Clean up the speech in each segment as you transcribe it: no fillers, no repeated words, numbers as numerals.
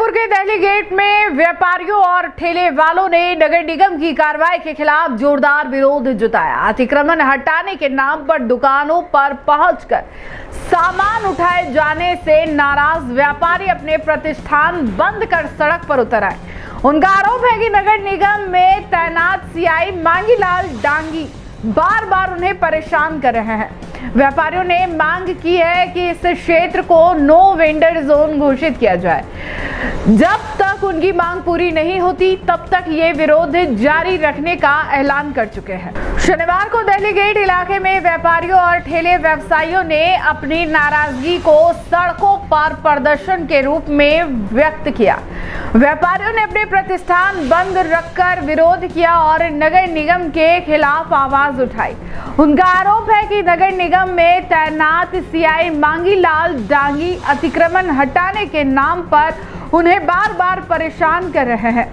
जयपुर के दिल्ली गेट में व्यापारियों और ठेले वालों ने नगर निगम की कार्रवाई के खिलाफ जोरदार विरोध जताया। अतिक्रमण हटाने के नाम पर दुकानों पर पहुंचकर सामान उठाए जाने से नाराज व्यापारी अपने प्रतिष्ठान बंद कर सड़क पर उतर आए। उनका आरोप है कि नगर निगम में तैनात सीआई मांगीलाल डांगी बार बार उन्हें परेशान कर रहे हैं। व्यापारियों ने मांग की है कि इस क्षेत्र को नो वेंडर जोन घोषित किया जाए। जब तक उनकी मांग पूरी नहीं होती तब तक ये विरोध जारी रखने का ऐलान कर चुके हैं। शनिवार को दिल्ली गेट इलाके में व्यापारियों और ठेले व्यवसायियों ने अपनी नाराजगी को सड़कों पर प्रदर्शन के रूप में व्यक्त किया। व्यापारियों ने अपने प्रतिष्ठान बंद रखकर विरोध किया और नगर निगम के खिलाफ आवाज उठाई। उनका आरोप है कि नगर निगम में तैनात सीआई मांगीलाल डांगी अतिक्रमण हटाने के नाम पर उन्हें बार बार परेशान कर रहे हैं।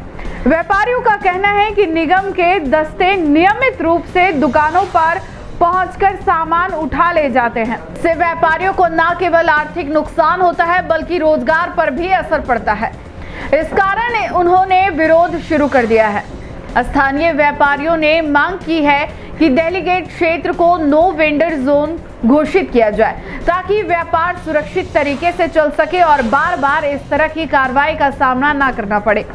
व्यापारियों का कहना है कि निगम के दस्ते नियमित रूप से दुकानों पर पहुंचकर सामान उठा ले जाते हैं। इससे व्यापारियों को न केवल आर्थिक नुकसान होता है बल्कि रोजगार पर भी असर पड़ता है। इस कारण उन्होंने विरोध शुरू कर दिया है। स्थानीय व्यापारियों ने मांग की है कि दिल्ली गेट क्षेत्र को नो वेंडर जोन घोषित किया जाए ताकि व्यापार सुरक्षित तरीके से चल सके और बार बार इस तरह की कार्रवाई का सामना ना करना पड़े।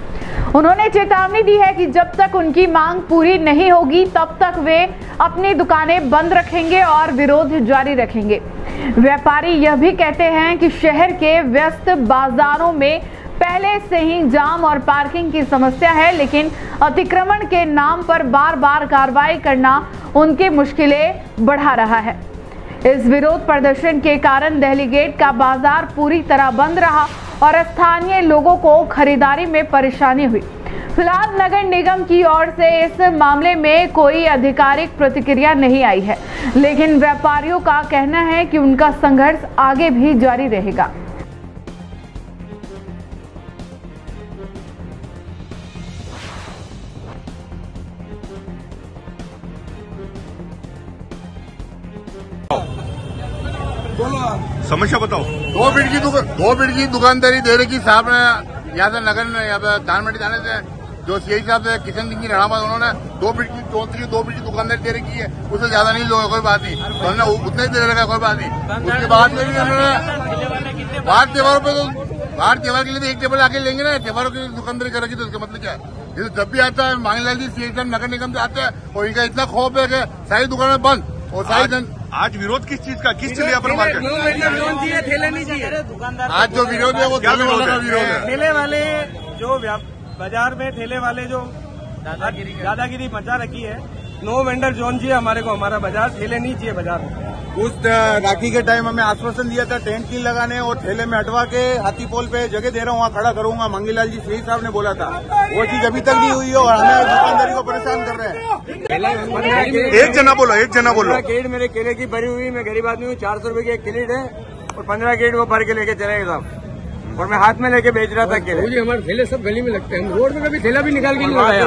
उन्होंने चेतावनी दी है कि जब तक उनकी मांग पूरी नहीं होगी तब तक वे अपनी दुकानें बंद रखेंगे और विरोध जारी रखेंगे। व्यापारी यह भी कहते हैं कि शहर के व्यस्त बाजारों में पहले से ही जाम और पार्किंग की समस्या है, लेकिन अतिक्रमण के नाम पर बार बार कार्रवाई करना उनकी मुश्किलें बढ़ा रहा है। इस विरोध प्रदर्शन के कारण दिल्ली गेट का बाजार पूरी तरह बंद रहा और स्थानीय लोगों को खरीदारी में परेशानी हुई। फिलहाल नगर निगम की ओर से इस मामले में कोई आधिकारिक प्रतिक्रिया नहीं आई है, लेकिन व्यापारियों का कहना है कि उनका संघर्ष आगे भी जारी रहेगा। समस्या बताओ। दो फीट की दुकानदारी दे रखी साहब ने यहाँ से नगर में यहाँ पे धान मंडी जाने से जो सीआई साहब से किशन सिंह की रणावत उन्होंने 2 फीट की 2 फीट की दुकानदारी दे रखी है। उससे ज्यादा नहीं लोग कोई बात नहीं, तो हमने उतना ही दे रखा कोई बात नहीं। उसके बाद में भी उन्होंने बाहर त्योहारों पे बाहर त्योहार के लिए तो एक टेबल आके लेंगे ना, त्योहारों की दुकानदारी कर रखी तो उसका मतलब क्या है। ये जब भी आता है मांगीलाल जी सीआई साहब नगर निगम से आते हैं और इनका इतना खौफ है कि सारी दुकानें बंद और सारी आज विरोध किस चीज का, किस चीज पर मार्केट ठेले नहीं चाहिए दुकानदार। आज जो विरोध है वो ठेले वाले का विरोध है। ठेले वाले जो बाजार में ठेले वाले जो दादागिरी मचा रखी है, नो वेंडर जोन चाहिए हमारे को, हमारा बाजार ठेले नहीं चाहिए बाजार में। उस राखी के टाइम हमें आश्वासन दिया था टेंट नहीं लगाने और ठेले में हटवा के हाथी पोल पे जगह दे रहा हूँ वहाँ खड़ा करूंगा, मांगीलाल जी सीआई साहब ने बोला था। वो चीज अभी तक नहीं हुई है और हमें दुकानदारी को परेशान कर रहे हैं। एक जना बोलो। गेट मेरे केले की भरी हुई, मैं गरीब आदमी हूँ, 400 रुपए की एक किलिट है और 15 गेट वो भर के लेके चले साहब और मैं हाथ में लेके बेच रहा था केले। मुझे हमारे ठेले सब गली में लगते हैं, हम रोड में कभी ठेला भी निकाल के नहीं लगाया।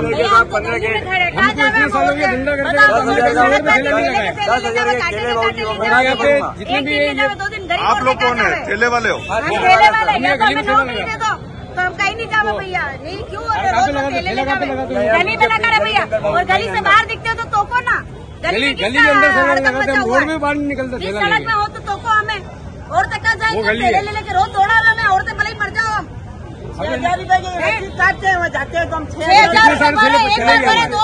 15 गेट हमको इतने सालों के धंधा करते हैं, ठेला नहीं लगाया। 10,000 के केले यहाँ पे जितने भी आप लोग कौन है, ठेले वाले हो? तो हम कहीं नहीं जाओ भैया, नहीं क्यों गली में लगा रहे भैया, और गली से बाहर दिखते हो तो तोको ना, गली के अंदर सड़क लगाते हैं, रोड में बाहर नहीं निकलता ठेला। सड़क में हो तो तोको हमें, और तक जाएंगे ठेले ले लेके रोज दौड़ा रहे हैं, और भले ही मर जाओ हम। 6,000 रुपए की काटते हैं, जाते हैं तो हम 6,000 रुपए 2